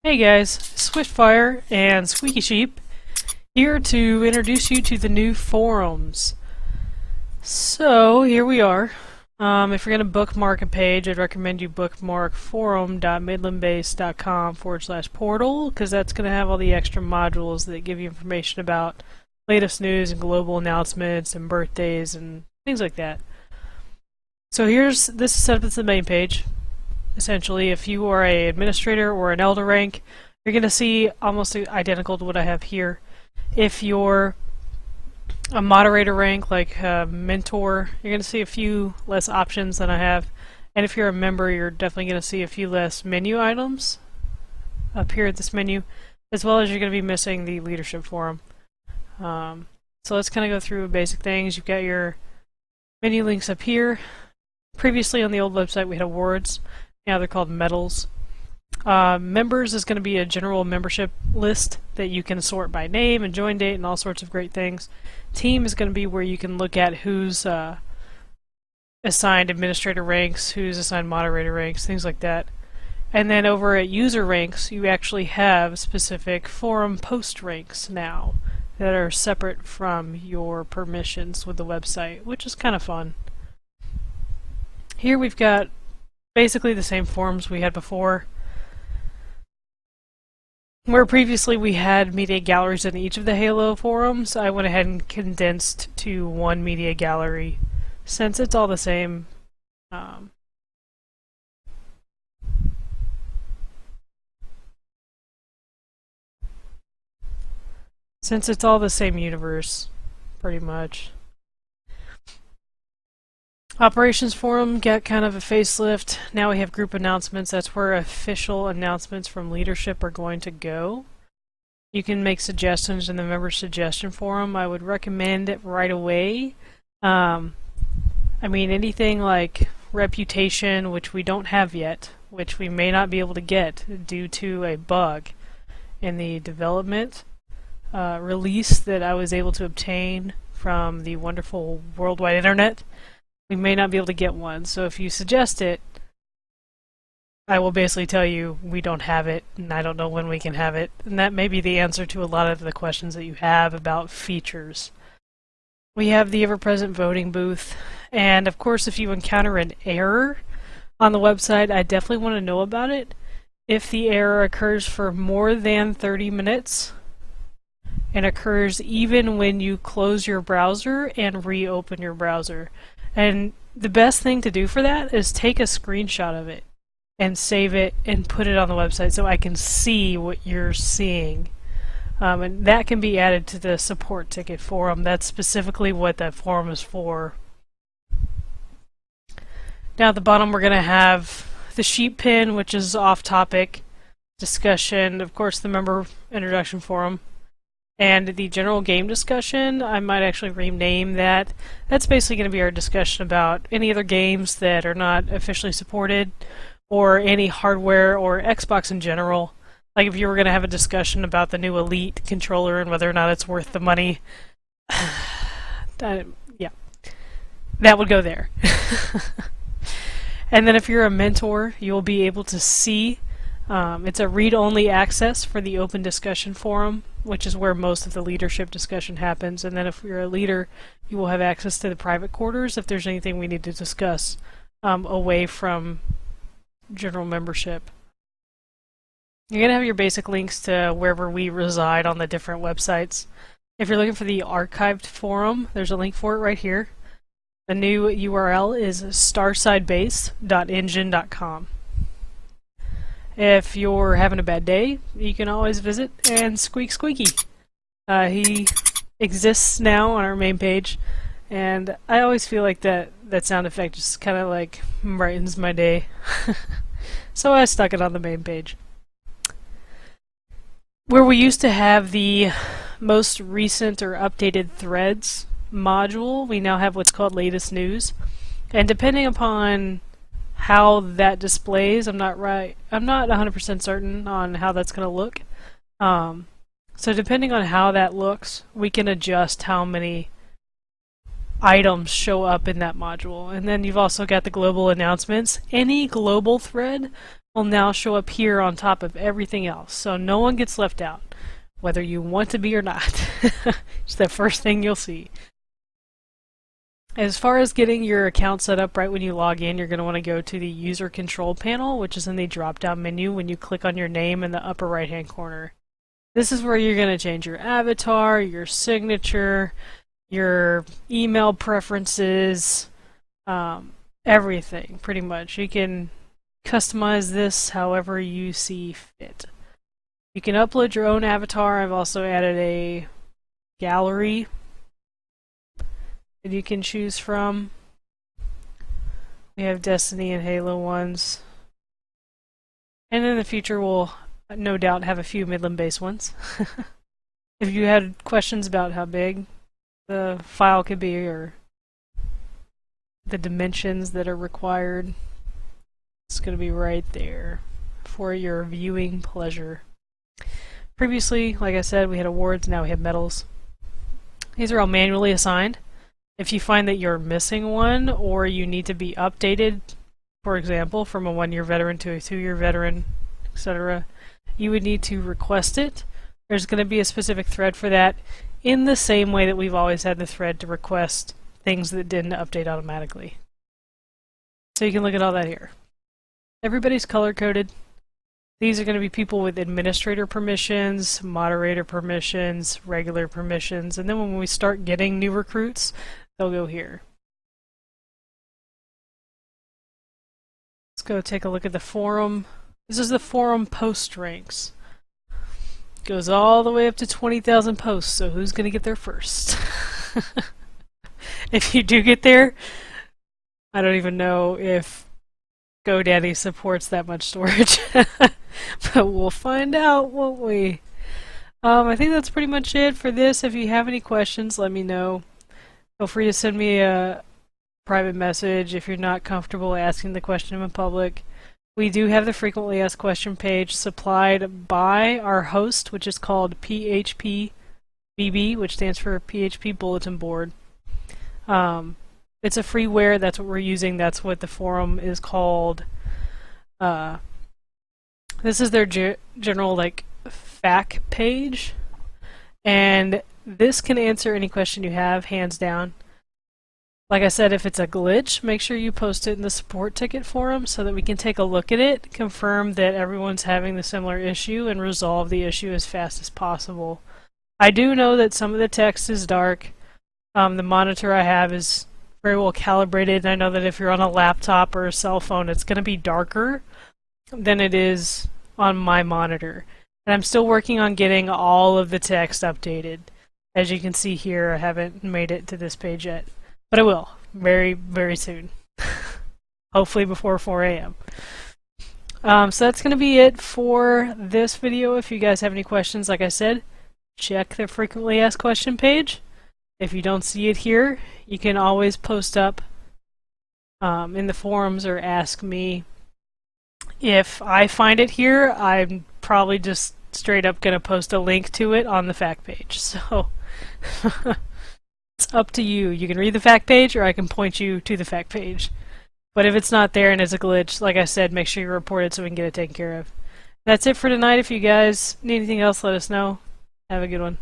Hey guys, Swiftfire and Squeaky Sheep here to introduce you to the new forums. So here we are. If you're going to bookmark a page, I'd recommend you bookmark forum.midlandbase.com/portal because that's going to have all the extra modules that give you information about latest news and global announcements and birthdays and things like that. So this is set up as the main page. Essentially, if you are an administrator or an elder rank, you're going to see almost identical to what I have here. If you're a moderator rank, like a mentor, you're going to see a few less options than I have. And if you're a member, you're definitely going to see a few less menu items up here at this menu, as well as you're going to be missing the leadership forum. So let's kind of go through basic things. You've got your menu links up here. Previously on the old website we had awards. Now they're called medals. Members is going to be a general membership list that you can sort by name and join date and all sorts of great things. Team is going to be where you can look at who's assigned administrator ranks, who's assigned moderator ranks, things like that. And then over at user ranks, you actually have specific forum post ranks now that are separate from your permissions with the website, which is kind of fun. Here we've got basically the same forums we had before. Where previously we had media galleries in each of the Halo forums, I went ahead and condensed to one media gallery since it's all the same. Since it's all the same universe, pretty much. Operations forum got kind of a facelift. Now we have group announcements. That's where official announcements from leadership are going to go. You can make suggestions in the member suggestion forum. I would recommend it right away. I mean, anything like reputation, which we don't have yet, which we may not be able to get due to a bug in the development release that I was able to obtain from the wonderful worldwide internet. We may not be able to get one, so if you suggest it, I will basically tell you we don't have it, and I don't know when we can have it, and that may be the answer to a lot of the questions that you have about features. We have the ever-present voting booth, and of course if you encounter an error on the website, I definitely want to know about it. If the error occurs for more than 30 minutes, and occurs even when you close your browser and reopen your browser. And the best thing to do for that is take a screenshot of it and save it and put it on the website so I can see what you're seeing. And that can be added to the support ticket forum. That's specifically what that forum is for. Now at the bottom we're going to have the sheep pin, which is off-topic discussion. Of course the member introduction forum. And the general game discussion, I might actually rename that. That's basically going to be our discussion about any other games that are not officially supported, or any hardware or Xbox in general. Like if you were going to have a discussion about the new Elite controller and whether or not it's worth the money, yeah, that would go there. And then if you're a mentor, you'll be able to see, it's a read-only access for the open discussion forum, which is where most of the leadership discussion happens. And then if you're a leader, you will have access to the private quarters if there's anything we need to discuss away from general membership. You're going to have your basic links to wherever we reside on the different websites. If you're looking for the archived forum, there's a link for it right here. The new URL is starsidebase.engine.com. If you're having a bad day, you can always visit and squeak squeaky. He exists now on our main page, and I always feel like that sound effect just kind of like brightens my day. So I stuck it on the main page. Where we used to have the most recent or updated threads module, we now have what's called latest news. And depending upon how that displays, I'm not 100% certain on how that's going to look. So depending on how that looks, we can adjust how many items show up in that module. And then you've also got the global announcements. Any global thread will now show up here on top of everything else. So no one gets left out, whether you want to be or not. It's the first thing you'll see. As far as getting your account set up right when you log in, you're going to want to go to the user control panel, which is in the drop-down menu when you click on your name in the upper right-hand corner. This is where you're going to change your avatar, your signature, your email preferences, everything, pretty much. You can customize this however you see fit. You can upload your own avatar. I've also added a gallery that you can choose from. We have Destiny and Halo ones. And in the future we'll no doubt have a few Midland-based ones. If you had questions about how big the file could be or the dimensions that are required, it's going to be right there for your viewing pleasure. Previously, like I said, we had awards, now we have medals. These are all manually assigned. If you find that you're missing one or you need to be updated, for example, from a 1-year veteran to a 2-year veteran, etc., you would need to request it. There's going to be a specific thread for that, in the same way that we've always had the thread to request things that didn't update automatically. So you can look at all that here. Everybody's color-coded. These are going to be people with administrator permissions, moderator permissions, regular permissions, and then when we start getting new recruits, they'll go here. Let's go take a look at the forum. This is the forum post ranks. Goes all the way up to 20,000 posts, so who's going to get there first? If you do get there, I don't even know if GoDaddy supports that much storage. But we'll find out, won't we? I think that's pretty much it for this. If you have any questions, let me know. Feel free to send me a private message if you're not comfortable asking the question in public. We do have the frequently asked question page supplied by our host, which is called PHPBB, which stands for PHP Bulletin Board. It's a freeware, that's what we're using, that's what the forum is called. This is their general FAQ page, and this can answer any question you have, hands down. Like I said, if it's a glitch, make sure you post it in the support ticket forum so that we can take a look at it, confirm that everyone's having the similar issue, and resolve the issue as fast as possible. I do know that some of the text is dark. The monitor I have is very well calibrated, and I know that if you're on a laptop or a cell phone, it's going to be darker than it is on my monitor. And I'm still working on getting all of the text updated. As you can see here, I haven't made it to this page yet. But I will, very, very soon. Hopefully before 4 a.m. So that's going to be it for this video. If you guys have any questions, like I said, check the frequently asked question page. If you don't see it here, you can always post up in the forums or ask me. If I find it here, I'm probably just straight up going to post a link to it on the fact page. So it's up to you. You can read the fact page or I can point you to the fact page. But if it's not there and it's a glitch, like I said, make sure you report it so we can get it taken care of. That's it for tonight. If you guys need anything else, let us know. Have a good one.